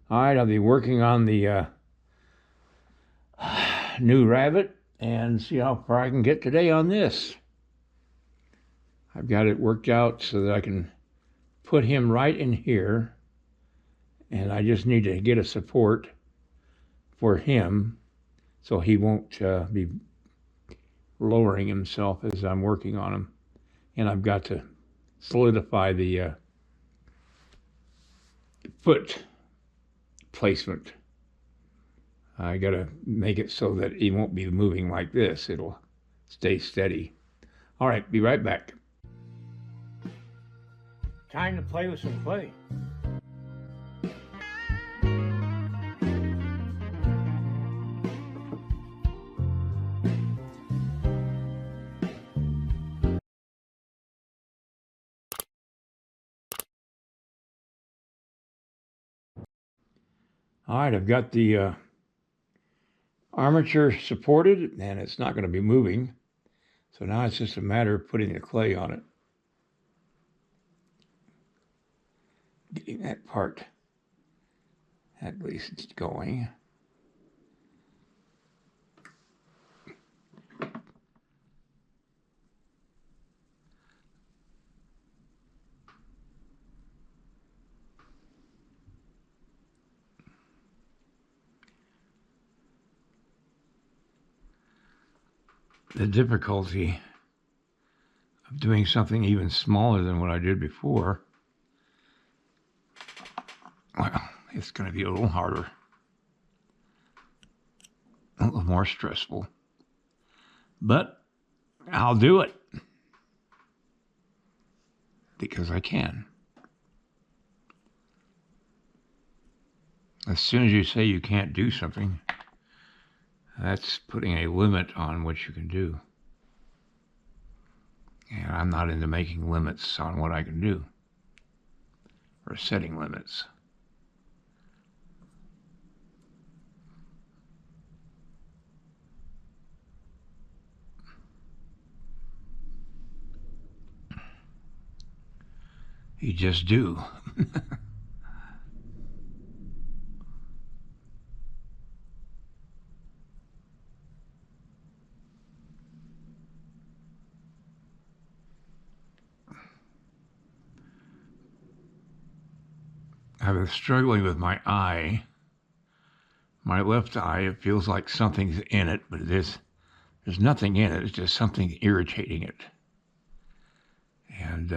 All right, I'll be working on the new rabbit and see how far I can get today on this. I've got it worked out so that I can put him right in here, and I just need to get a support for him so he won't be lowering himself as I'm working on him. And I've got to solidify the foot placement. I got to make it so that he won't be moving like this. It'll stay steady. All right, be right back. Time to play with some clay. All right, I've got the armature supported, and it's not going to be moving. So now it's just a matter of putting the clay on it. Getting that part at least going. The difficulty of doing something even smaller than what I did before, well, it's going to be a little harder, a little more stressful, but I'll do it because I can. As soon as you say you can't do something, that's putting a limit on what you can do. And I'm not into making limits on what I can do, or setting limits. You just do. I've been struggling with my eye. My left eye, it feels like something's in it, but there's nothing in it. It's just something irritating it. And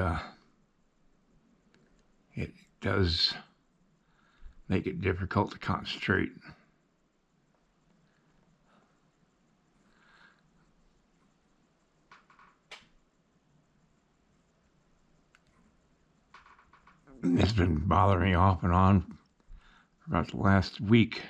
it does make it difficult to concentrate. It's been bothering me off and on for about the last week.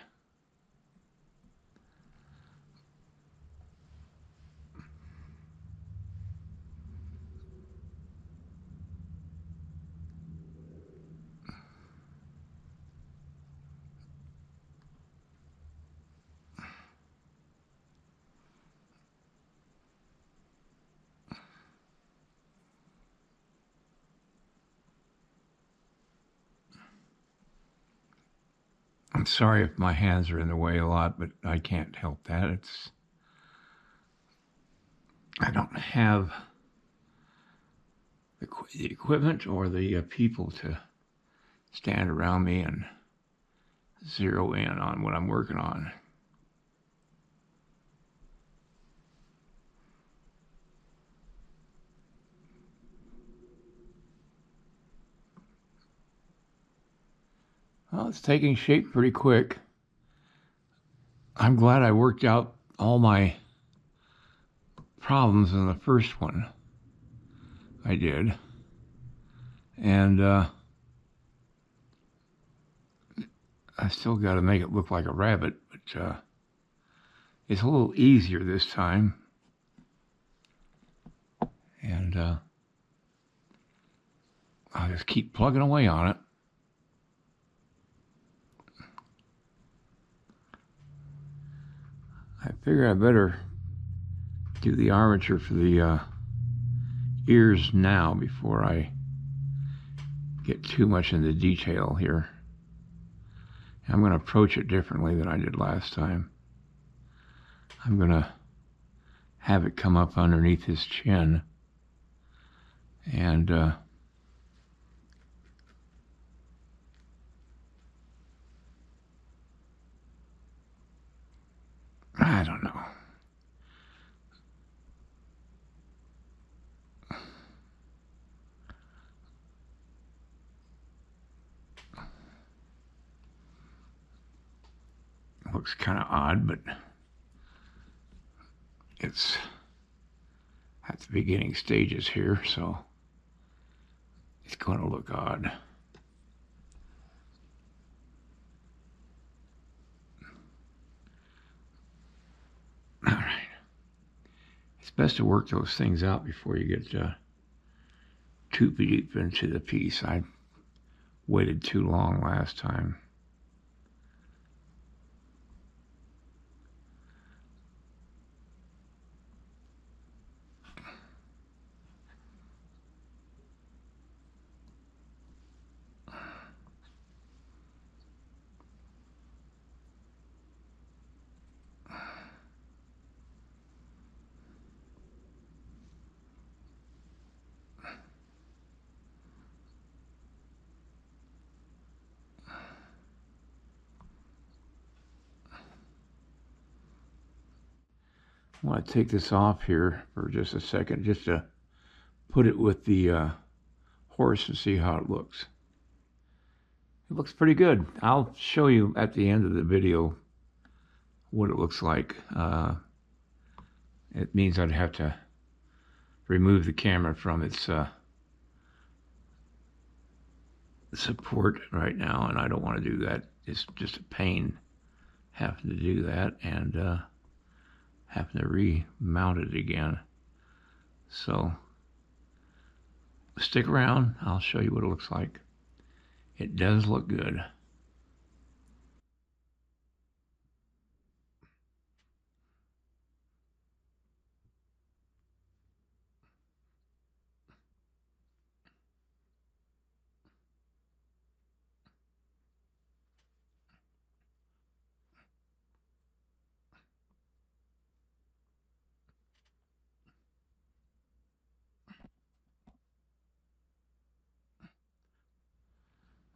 I'm sorry if my hands are in the way a lot, but I can't help that. I don't have the equipment or the people to stand around me and zero in on what I'm working on. Well, it's taking shape pretty quick. I'm glad I worked out all my problems in the first one. I did. And I still got to make it look like a rabbit, but it's a little easier this time. And I'll just keep plugging away on it. I figure I better do the armature for the ears now before I get too much into detail here. I'm going to approach it differently than I did last time. I'm going to have it come up underneath his chin, and I don't know. Looks kind of odd, but it's at the beginning stages here, so it's going to look odd. All right. It's best to work those things out before you get too deep into the piece. I waited too long last time. I want to take this off here for just a second, just to put it with the horse and see how it looks. It looks pretty good. I'll show you at the end of the video what it looks like. It means I'd have to remove the camera from its support right now, and I don't want to do that. It's just a pain having to do that and having to remount it again. So stick around. I'll show you what it looks like. It does look good.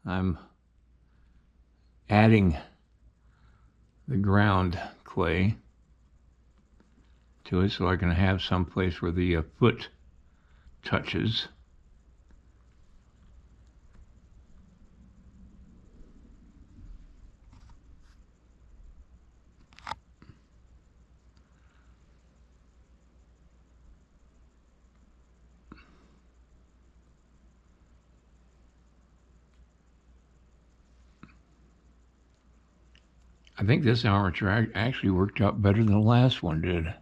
I'm adding the ground clay to it so I can have some place where the foot touches. I think this armature actually worked out better than the last one did.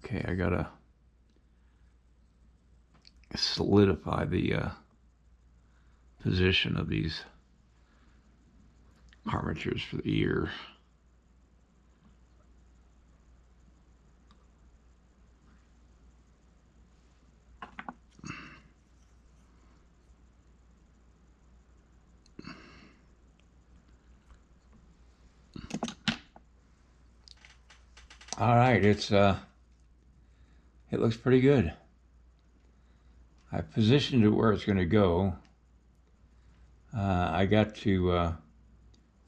Okay, I gotta solidify the position of these armatures for the ear. All right, it looks pretty good. I've positioned it where it's going to go. I got to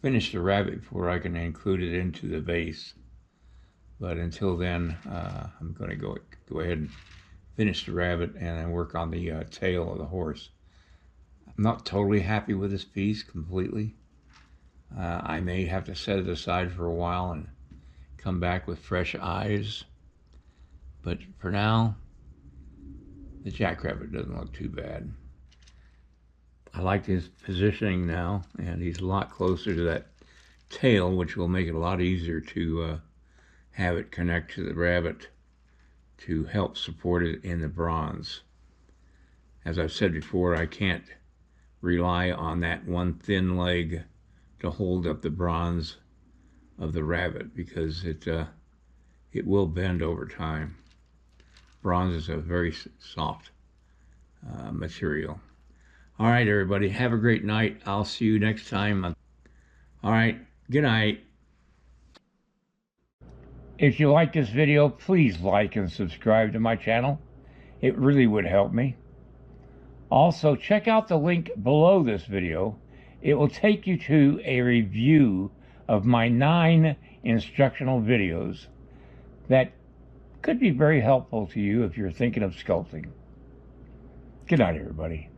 finish the rabbit before I can include it into the vase. But until then, I'm going to go ahead and finish the rabbit and then work on the tail of the horse. I'm not totally happy with this piece completely. I may have to set it aside for a while and come back with fresh eyes. But for now, the Jackrabbit doesn't look too bad. I like his positioning now, and he's a lot closer to that tail, which will make it a lot easier to have it connect to the rabbit to help support it in the bronze. As I've said before, I can't rely on that one thin leg to hold up the bronze of the rabbit, because it will bend over time. Bronze is a very soft material. All right, everybody, have a great night. I'll see you next time. All right, good night. If you like this video, please like and subscribe to my channel. It really would help me. Also, check out the link below this video. It will take you to a review of my 9 instructional videos that could be very helpful to you if you're thinking of sculpting. Good night, everybody.